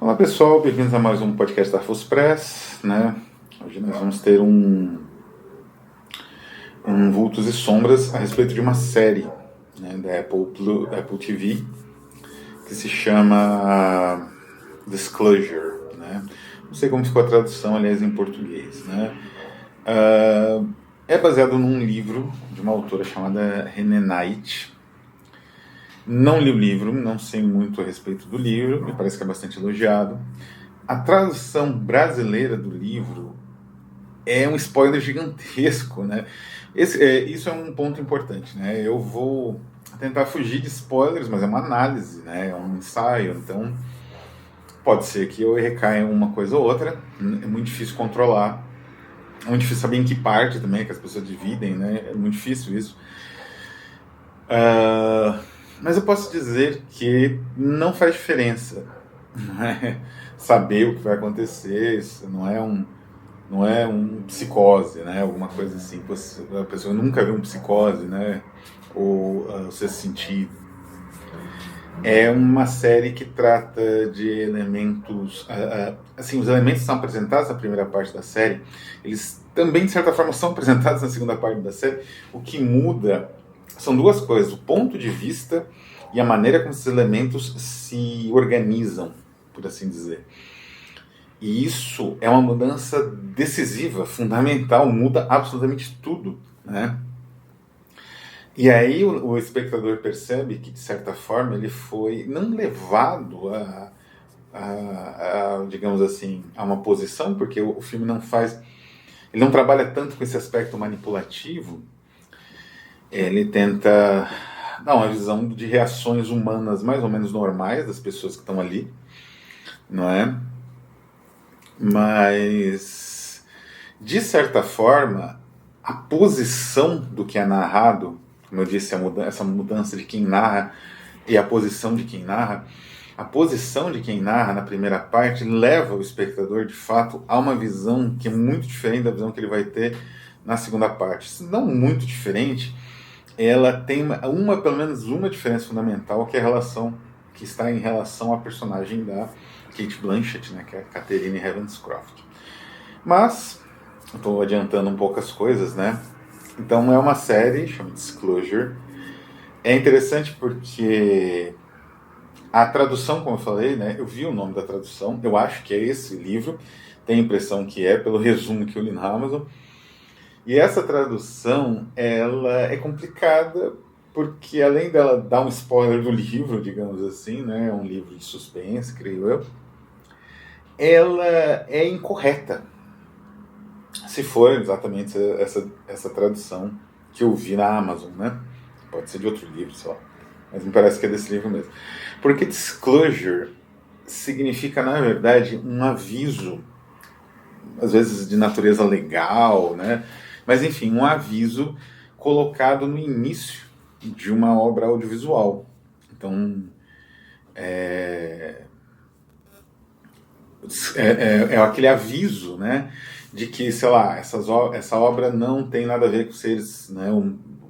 Olá pessoal, bem-vindos a mais um podcast da Fus Press, né? Hoje nós vamos ter um Vultos e Sombras a respeito de uma série, né, da Apple TV que se chama Disclosure, né? Não sei como ficou a tradução, aliás, em português, né? É baseado num livro de uma autora chamada René Knight. Não li o livro, não sei muito a respeito do livro, me parece que é bastante elogiado. A tradução brasileira do livro é um spoiler gigantesco, né? Isso é um ponto importante, né? Eu vou tentar fugir de spoilers, mas é uma análise, né? É um ensaio, então pode ser que eu recaia em uma coisa ou outra. É muito difícil controlar, é muito difícil saber em que parte também que as pessoas dividem, né? É muito difícil isso. Mas eu posso dizer que não faz diferença, né? Saber o que vai acontecer. Isso não é um psicose, né? Alguma coisa assim. A pessoa nunca viu um psicose, né? Ou o sexto sentido. É uma série que trata de elementos, assim, os elementos que são apresentados na primeira parte da série, eles também de certa forma são apresentados na segunda parte da série. O que muda são duas coisas: o ponto de vista e a maneira como esses elementos se organizam, por assim dizer. E isso é uma mudança decisiva, fundamental, muda absolutamente tudo, né? E aí o espectador percebe que, de certa forma, ele foi não levado digamos assim, a uma posição, porque o filme ele não trabalha tanto com esse aspecto manipulativo. Ele tenta dar uma visão de reações humanas mais ou menos normais das pessoas que estão ali, não é? Mas, de certa forma, a posição do que é narrado, como eu disse, essa mudança de quem narra e a posição de quem narra, a posição de quem narra na primeira parte leva o espectador, de fato, a uma visão que é muito diferente da visão que ele vai ter na segunda parte. Se não muito diferente, ela tem pelo menos uma diferença fundamental, que é a relação que está em relação à personagem da Cate Blanchett, né, que é a Catherine Ravenscroft. Mas estou adiantando um pouco as coisas, né? Então é uma série, chama Disclosure. É interessante porque a tradução, como eu falei, né, eu vi o nome da tradução, eu acho que é esse livro, tenho a impressão que é, pelo resumo que eu li na Amazon. E essa tradução, ela é complicada porque, além dela dar um spoiler do livro, digamos assim, né, é um livro de suspense, creio eu, ela é incorreta, se for exatamente essa tradução que eu vi na Amazon, né? Pode ser de outro livro, sei lá, mas me parece que é desse livro mesmo. Porque disclosure significa, na verdade, um aviso, às vezes de natureza legal, né? Mas, enfim, um aviso colocado no início de uma obra audiovisual. Então, é aquele aviso, né, de que, sei lá, essa obra não tem nada a ver com seres, né,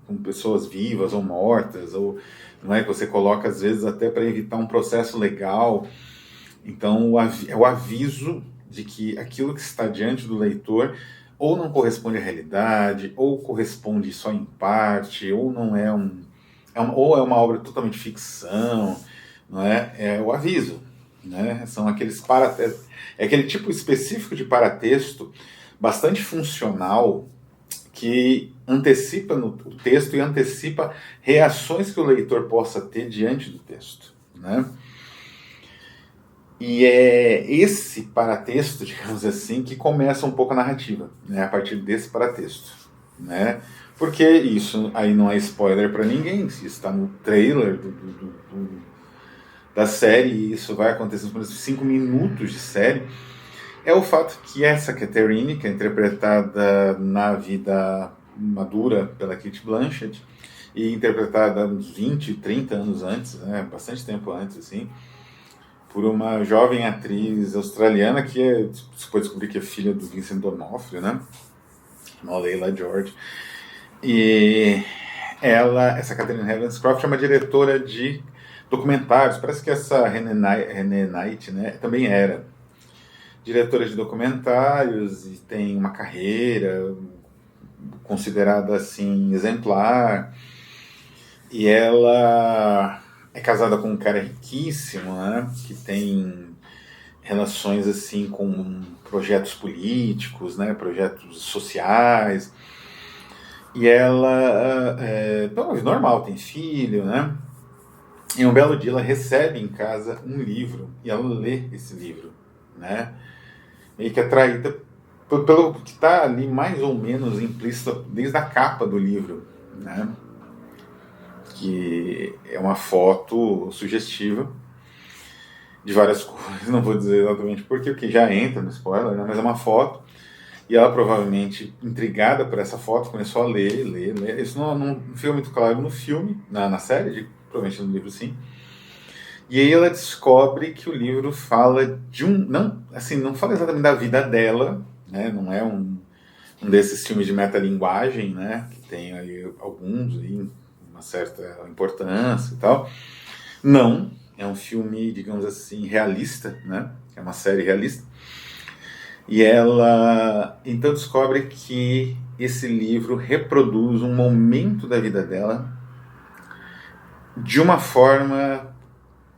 com pessoas vivas ou mortas, ou não é, que você coloca às vezes até para evitar um processo legal. Então é o aviso de que aquilo que está diante do leitor ou não corresponde à realidade, ou corresponde só em parte, ou não ou é uma obra totalmente ficção, não é? É o aviso, né? São aqueles é aquele tipo específico de paratexto bastante funcional que antecipa o texto e antecipa reações que o leitor possa ter diante do texto, né? E é esse paratexto, digamos assim, que começa um pouco a narrativa, né? A partir desse paratexto, né? Porque isso aí não é spoiler para ninguém, isso está no trailer da série, e isso vai acontecer nos primeiros 5 minutos de série. É o fato que essa Catherine, que é interpretada na vida madura pela Cate Blanchett, e interpretada uns 20, 30 anos antes, né, bastante tempo antes, assim, por uma jovem atriz australiana que você pode descobrir que é filha do Vincent D'Onofrio, né, a Layla George. E essa Catherine Ravenscroft é uma diretora de documentários. Parece que essa René Knight, né, também era diretora de documentários e tem uma carreira considerada assim exemplar. E ela é casada com um cara riquíssimo, né, que tem relações assim com projetos políticos, né, projetos sociais. E ela normal, tem filho, né? E um belo dia ela recebe em casa um livro e ela lê esse livro, né? Meio que atraída pelo que está ali mais ou menos implícito desde a capa do livro, né? Que é uma foto sugestiva de várias coisas, não vou dizer exatamente porquê, porque já entra no spoiler, né? Mas é uma foto. E ela provavelmente, intrigada por essa foto, começou a ler. Isso não fica muito claro no filme, na série, provavelmente no livro sim. E aí ela descobre que o livro fala de não fala exatamente da vida dela, né? Não é um desses filmes de metalinguagem, né? Que tem aí alguns, aí, uma certa importância e tal. Não, é um filme, digamos assim, realista, né? É uma série realista. E ela então descobre que esse livro reproduz um momento da vida dela de uma forma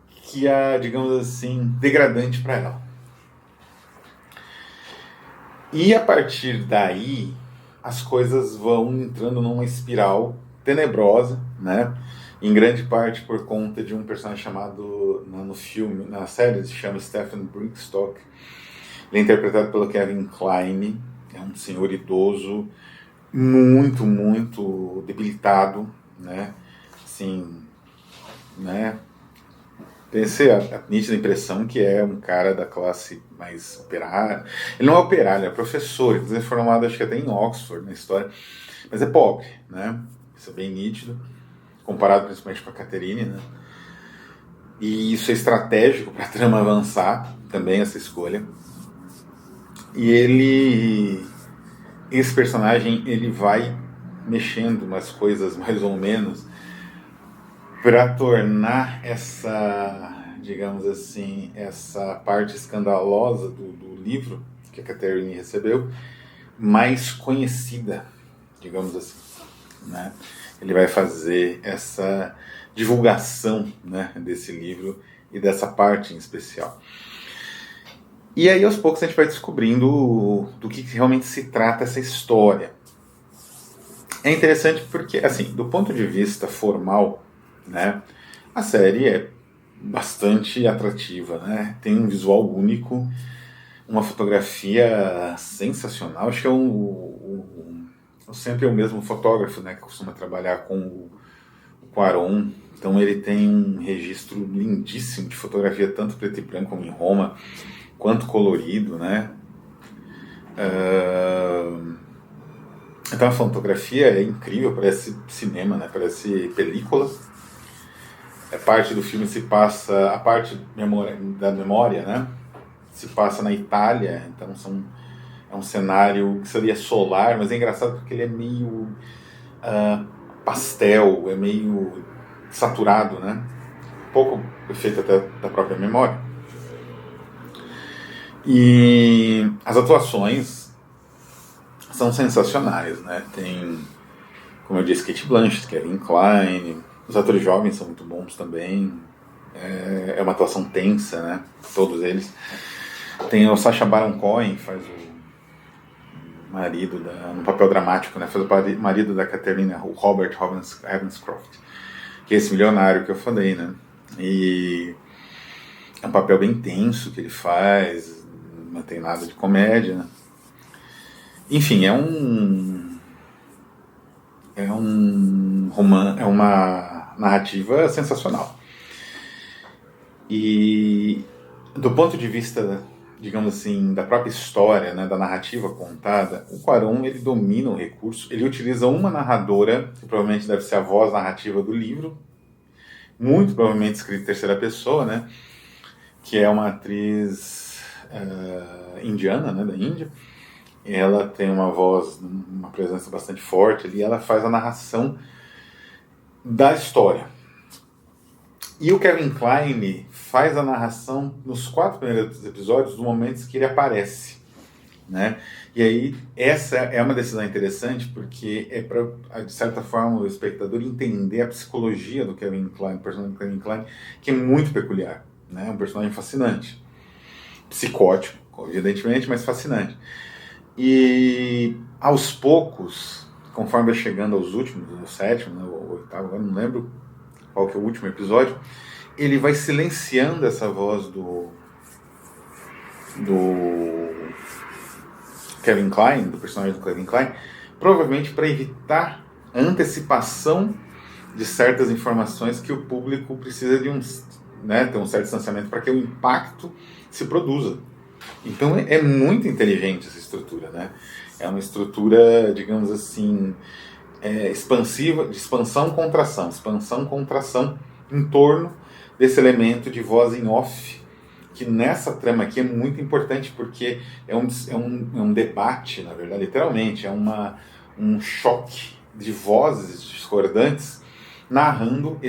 que é, digamos assim, degradante para ela. E a partir daí, as coisas vão entrando numa espiral tenebrosa, né? Em grande parte por conta de um personagem chamado, no filme, na série, se chama Stephen Brickstock. Ele é interpretado pelo Kevin Kline, é um senhor idoso, muito, muito debilitado, né? Assim, né? Tem a nítida impressão que é um cara da classe mais operária. Ele não é operário, ele é professor, inclusive formado acho que até em Oxford na história, mas é pobre, né? Isso é bem nítido, comparado principalmente com a Catherine, né? E isso é estratégico para a trama avançar, também essa escolha. E esse personagem, ele vai mexendo umas coisas mais ou menos para tornar essa, digamos assim, essa parte escandalosa do livro que a Catherine recebeu mais conhecida, digamos assim, né? Ele vai fazer essa divulgação, né, desse livro e dessa parte em especial. E aí, aos poucos, a gente vai descobrindo do que realmente se trata essa história. É interessante porque, assim, do ponto de vista formal, né, a série é bastante atrativa, né? Tem um visual único, uma fotografia sensacional. Acho que sempre é o mesmo fotógrafo, né, que costuma trabalhar com o Cuarón. Então ele tem um registro lindíssimo de fotografia, tanto preto e branco como em Roma, quanto colorido, né? Então a fotografia é incrível, parece cinema, né? Parece película. Parte do filme se passa, a parte da memória, né? Se passa na Itália, então é um cenário que seria solar, mas é engraçado porque ele é meio pastel, é meio saturado, né? Um pouco efeito até da própria memória. E as atuações são sensacionais, né? Tem, como eu disse, Cate Blanchett, Kevin Kline, os atores jovens são muito bons também. É uma atuação tensa, né? Todos eles. Tem o Sacha Baron Cohen, faz o marido, no papel dramático, né? Faz o marido da Catherine, o Robert Ravenscroft, que é esse milionário que eu falei, né? E é um papel bem tenso que ele faz, não tem nada de comédia, né? Enfim, é uma narrativa sensacional. E do ponto de vista, digamos assim, da própria história, né, da narrativa contada, o Cuarón, ele domina o recurso. Ele utiliza uma narradora, que provavelmente deve ser a voz narrativa do livro, muito provavelmente escrita em terceira pessoa, né, que é uma atriz indiana, né, da Índia. Ela tem uma voz, uma presença bastante forte ali, ela faz a narração da história. E o Kevin Kline faz a narração nos 4 primeiros episódios, dos momentos que ele aparece, né? E aí, essa é uma decisão interessante, porque é para, de certa forma, o espectador entender a psicologia do Kevin Kline, o personagem do Kevin Kline, que é muito peculiar, né? É um personagem fascinante. Psicótico, evidentemente, mas fascinante. E, aos poucos, conforme vai chegando aos últimos, o 7º, né, o 8º, eu não lembro qual que é o último episódio, ele vai silenciando essa voz do Kevin Kline, do personagem do Kevin Kline, provavelmente para evitar a antecipação de certas informações que o público precisa de ter um certo distanciamento para que o impacto se produza. Então é muito inteligente essa estrutura, né? É uma estrutura, digamos assim, expansiva, de expansão-contração, em torno desse elemento de voz em off, que nessa trama aqui é muito importante, porque é um debate, na verdade, literalmente, um choque de vozes discordantes narrando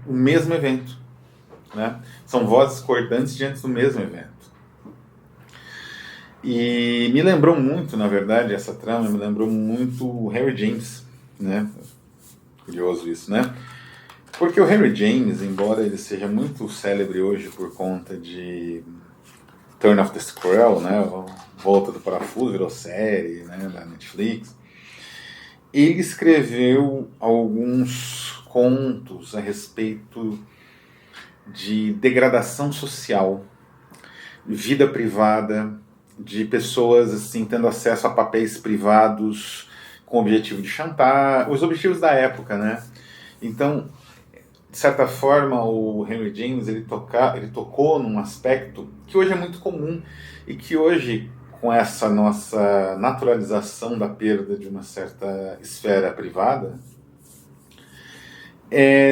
o mesmo evento, né? São vozes discordantes diante do mesmo evento. E me lembrou muito, na verdade, essa trama me lembrou muito o Harry James, né? Curioso isso, né? Porque o Harry James, embora ele seja muito célebre hoje por conta de Turn of the Screw, né? Volta do Parafuso, virou série, né? Da Netflix. Ele escreveu alguns contos a respeito de degradação social, vida privada, de pessoas assim tendo acesso a papéis privados com o objetivo de chantar, os objetivos da época, né? Então, de certa forma, o Henry James ele tocou num aspecto que hoje é muito comum e que hoje, com essa nossa naturalização da perda de uma certa esfera privada,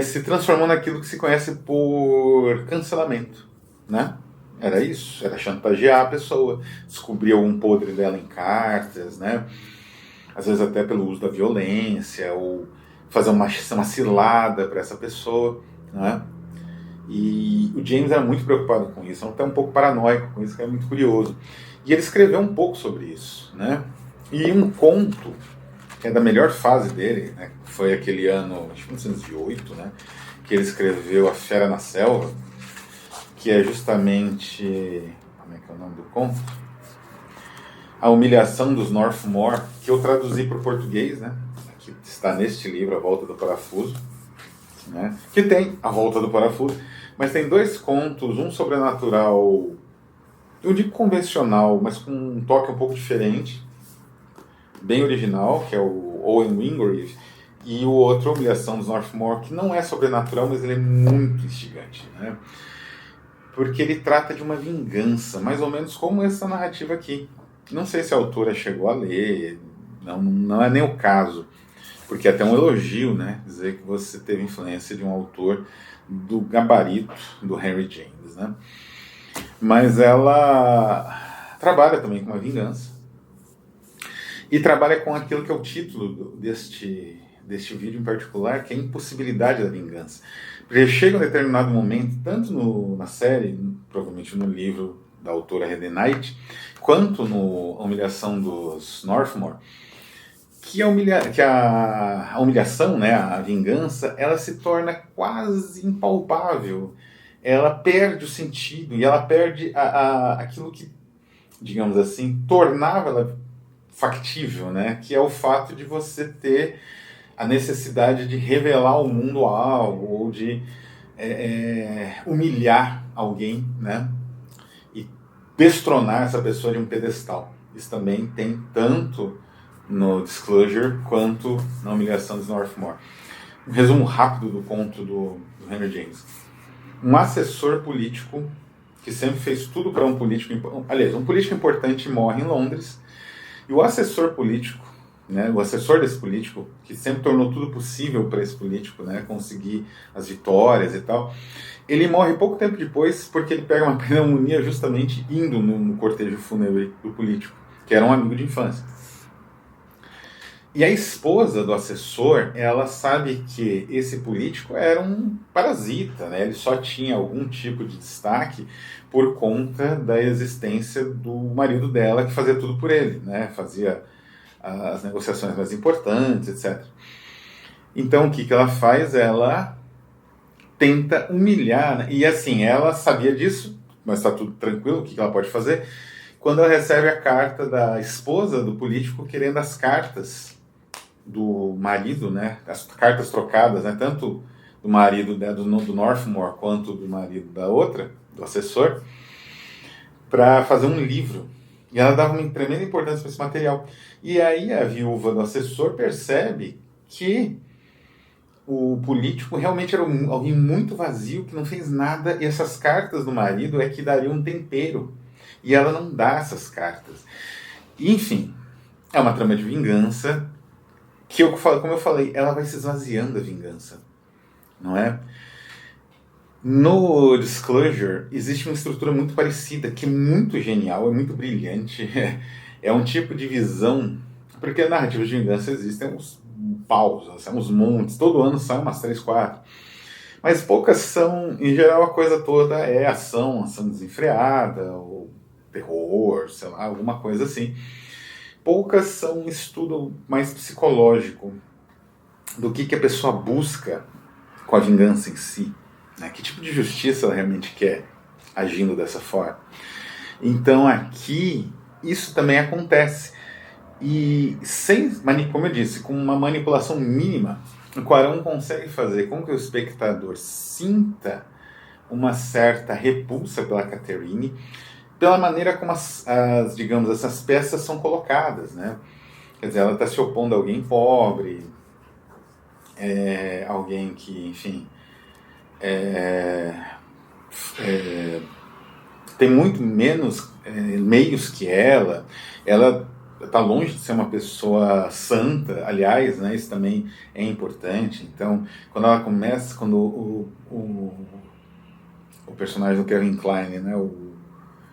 se transformou naquilo que se conhece por cancelamento, né? Era isso, era chantagear a pessoa, descobrir algum podre dela em cartas, né? Às vezes até pelo uso da violência, ou fazer uma cilada para essa pessoa, né? E o James era muito preocupado com isso, até um pouco paranoico com isso, que é muito curioso. E ele escreveu um pouco sobre isso, né? E um conto, que é da melhor fase dele, né? Foi aquele ano, acho que 1908, né? Que ele escreveu A Fera na Selva, que é justamente, como é que é o nome do conto? A Humilhação dos Northmore, que eu traduzi para o português, né? Que está neste livro, A Volta do Parafuso, né? Que tem A Volta do Parafuso, mas tem 2 contos, um sobrenatural, eu digo convencional, mas com um toque um pouco diferente, bem original, que é o Owen Wingrave, e o outro, A Humilhação dos Northmore, que não é sobrenatural, mas ele é muito instigante, né? Porque ele trata de uma vingança, mais ou menos como essa narrativa aqui. Não sei se a autora chegou a ler, não é nem o caso, porque é até um elogio, né? Dizer que você teve influência de um autor do gabarito do Henry James, né? Mas ela trabalha também com uma vingança, e trabalha com aquilo que é o título deste vídeo em particular, que é a impossibilidade da vingança. Porque chega um determinado momento, tanto na série, provavelmente no livro da autora Helen Knight, quanto no Humilhação dos Northmore, que a humilhação, né, a vingança, ela se torna quase impalpável. Ela perde o sentido e ela perde aquilo que, digamos assim, tornava ela factível, né, que é o fato de você ter a necessidade de revelar ao mundo algo, ou de humilhar alguém, né? E destronar essa pessoa de um pedestal. Isso também tem tanto no Disclosure quanto na Humilhação dos Northmore. Um resumo rápido do conto do Henry James. Um assessor político que sempre fez tudo para um político... Aliás, um político importante morre em Londres, e o assessor político, né, o assessor desse político, que sempre tornou tudo possível para esse político, né, conseguir as vitórias e tal, ele morre pouco tempo depois porque ele pega uma pneumonia justamente indo no cortejo fúnebre do político, que era um amigo de infância. E a esposa do assessor, ela sabe que esse político era um parasita, né? Ele só tinha algum tipo de destaque por conta da existência do marido dela, que fazia tudo por ele, né? Fazia as negociações mais importantes, etc. Então, o que ela faz? Ela tenta humilhar, né? E assim, ela sabia disso, mas está tudo tranquilo, o que ela pode fazer? Quando ela recebe a carta da esposa do político querendo as cartas do marido, né, as cartas trocadas, né, tanto do marido, né, do Northmore quanto do marido da outra, do assessor, para fazer um livro. E ela dava uma tremenda importância para esse material. E aí a viúva do assessor percebe que o político realmente era alguém muito vazio, que não fez nada, e essas cartas do marido é que dariam um tempero. E ela não dá essas cartas. Enfim, é uma trama de vingança, que, como eu falei, ela vai se esvaziando a vingança, não é? No Disclosure existe uma estrutura muito parecida, que é muito genial, é muito brilhante, é um tipo de visão, porque a narrativa de vingança existem uns paus, uns montes, todo ano saem umas 3, 4, mas poucas são, em geral a coisa toda é ação desenfreada, ou terror, sei lá, alguma coisa assim. Poucas são um estudo mais psicológico do que a pessoa busca com a vingança em si, né? Que tipo de justiça ela realmente quer agindo dessa forma. Então aqui isso também acontece, e sem, como eu disse, com uma manipulação mínima, o Cuarón consegue fazer com que o espectador sinta uma certa repulsa pela Catherine, pela maneira como digamos, essas peças são colocadas, né? Quer dizer, ela está se opondo a alguém pobre, alguém que, enfim, tem muito menos meios que ela está longe de ser uma pessoa santa, aliás, né, isso também é importante. Então, quando ela começa, quando o personagem do Kevin Kline, né,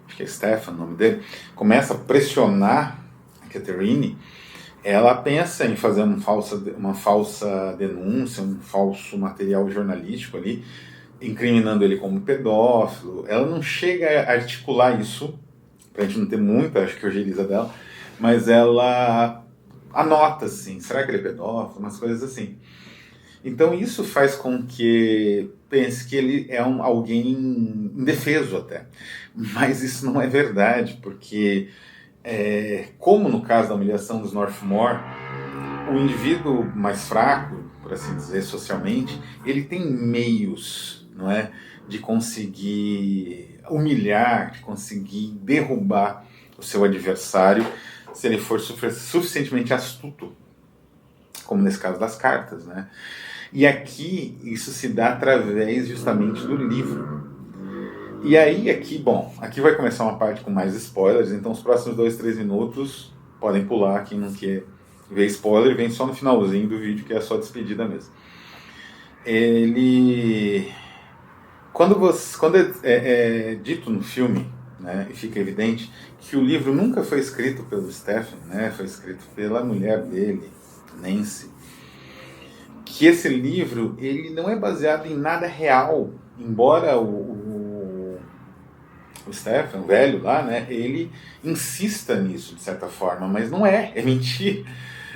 acho que é Stefan o nome dele, começa a pressionar a Catherine, ela pensa em fazer uma falsa denúncia, um falso material jornalístico ali, incriminando ele como pedófilo. Ela não chega a articular isso, pra gente não ter muita, acho que ojeriza dela, mas ela anota assim, será que ele é pedófilo? Umas coisas assim. Então isso faz com que pense que ele é alguém indefeso até. Mas isso não é verdade, porque como no caso da humilhação dos Northmore, o indivíduo mais fraco, por assim dizer, socialmente, ele tem meios, não é, de conseguir humilhar, de conseguir derrubar o seu adversário, se ele for suficientemente astuto, como nesse caso das cartas, né? E aqui isso se dá através justamente do livro. E aí aqui vai começar uma parte com mais spoilers, então os próximos 2, 3 minutos podem pular, quem não quer ver spoiler, vem só no finalzinho do vídeo, que é só despedida mesmo. Quando é dito no filme, né, e fica evidente que o livro nunca foi escrito pelo Stephen, né, foi escrito pela mulher dele, Nancy, que esse livro ele não é baseado em nada real, embora o Stephen, o velho lá, né, ele insista nisso de certa forma, mas não é mentira,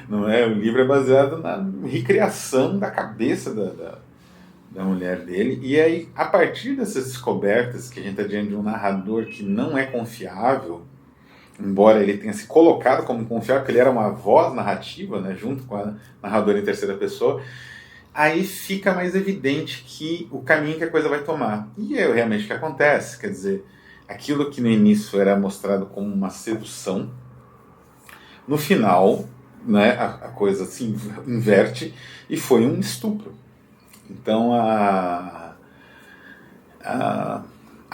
não é? O livro é baseado na recriação da cabeça da mulher dele, e aí a partir dessas descobertas que a gente está diante de um narrador que não é confiável, embora ele tenha se colocado como confiável, porque ele era uma voz narrativa, né, junto com a narradora em terceira pessoa, aí fica mais evidente que o caminho que a coisa vai tomar. E é realmente o que acontece, quer dizer, aquilo que no início era mostrado como uma sedução, no final, né, a coisa se inverte e foi um estupro. Então a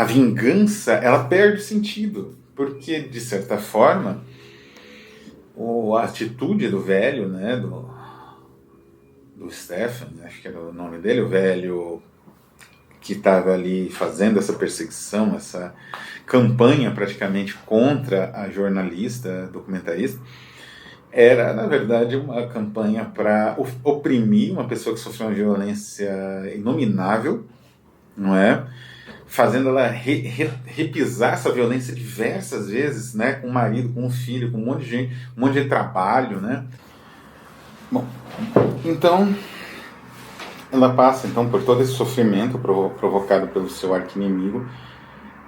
vingança, ela perde sentido, porque de certa forma a atitude do velho, né, do Stephen, acho que era o nome dele, o velho que estava ali fazendo essa perseguição, essa campanha praticamente contra a jornalista, documentarista, era, na verdade, uma campanha para oprimir uma pessoa que sofreu uma violência inominável, não é? Fazendo ela repisar essa violência diversas vezes, né? Com o marido, com o filho, com um monte de gente, um monte de trabalho, né? Bom, então ela passa então por todo esse sofrimento provocado pelo seu arqui-inimigo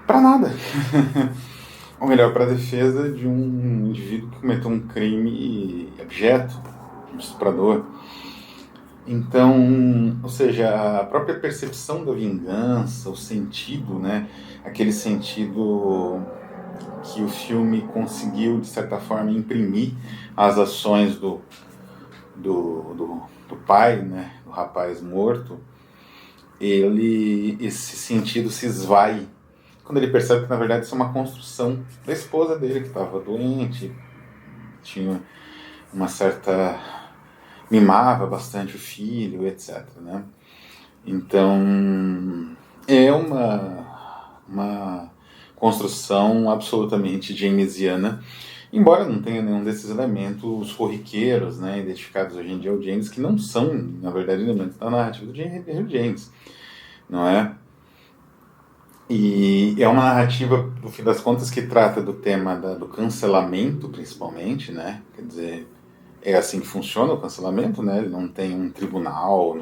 para nada. Ou melhor, para a defesa de um indivíduo que cometeu um crime abjeto, um estuprador. Então, ou seja, a própria percepção da vingança, o sentido, né, aquele sentido que o filme conseguiu, de certa forma, imprimir às ações do pai, né, do rapaz morto, esse sentido se esvai quando ele percebe que, na verdade, isso é uma construção da esposa dele, que estava doente, tinha uma certa... mimava bastante o filho, etc. Né? Então, é uma construção absolutamente jamesiana, embora não tenha nenhum desses elementos corriqueiros, né, identificados hoje em dia ao James, que não são, na verdade, elementos da narrativa do James, não é? E é uma narrativa, no fim das contas, que trata do tema do cancelamento, principalmente, né? Quer dizer, é assim que funciona o cancelamento, né? Ele não tem um tribunal,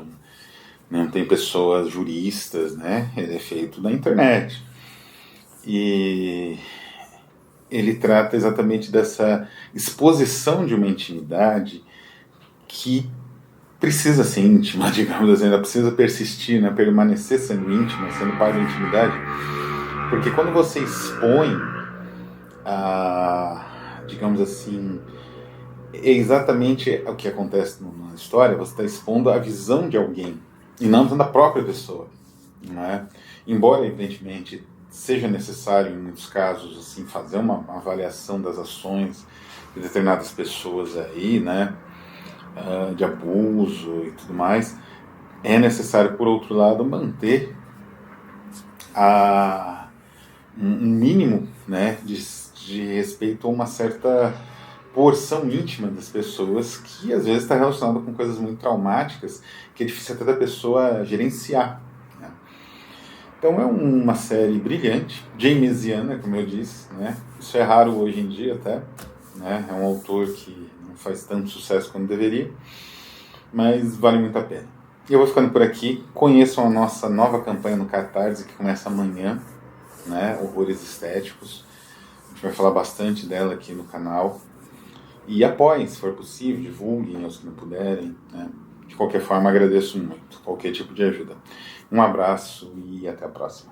não tem pessoas juristas, né? Ele é feito na internet. E ele trata exatamente dessa exposição de uma intimidade que precisa ser íntima, digamos assim, ela precisa persistir, né? Permanecer sendo íntima, sendo parte da intimidade. Porque quando você expõe digamos assim, é exatamente o que acontece na história, você está expondo a visão de alguém, e não da própria pessoa. Não é? Embora, evidentemente, seja necessário, em muitos casos, assim, fazer uma avaliação das ações de determinadas pessoas aí, né, de abuso e tudo mais, é necessário, por outro lado, manter um mínimo, né, de respeito a uma certa porção íntima das pessoas, que às vezes está relacionada com coisas muito traumáticas, que é difícil até da pessoa gerenciar. Né? Então é uma série brilhante, jamesiana, como eu disse, né? Isso é raro hoje em dia até, né? É um autor que não faz tanto sucesso quanto deveria, mas vale muito a pena. E eu vou ficando por aqui. Conheçam a nossa nova campanha no Catarse, que começa amanhã, né? Horrores Estéticos. A gente vai falar bastante dela aqui no canal. E apoiem, se for possível, divulguem aos que não puderem. Né? De qualquer forma, agradeço muito qualquer tipo de ajuda. Um abraço e até a próxima.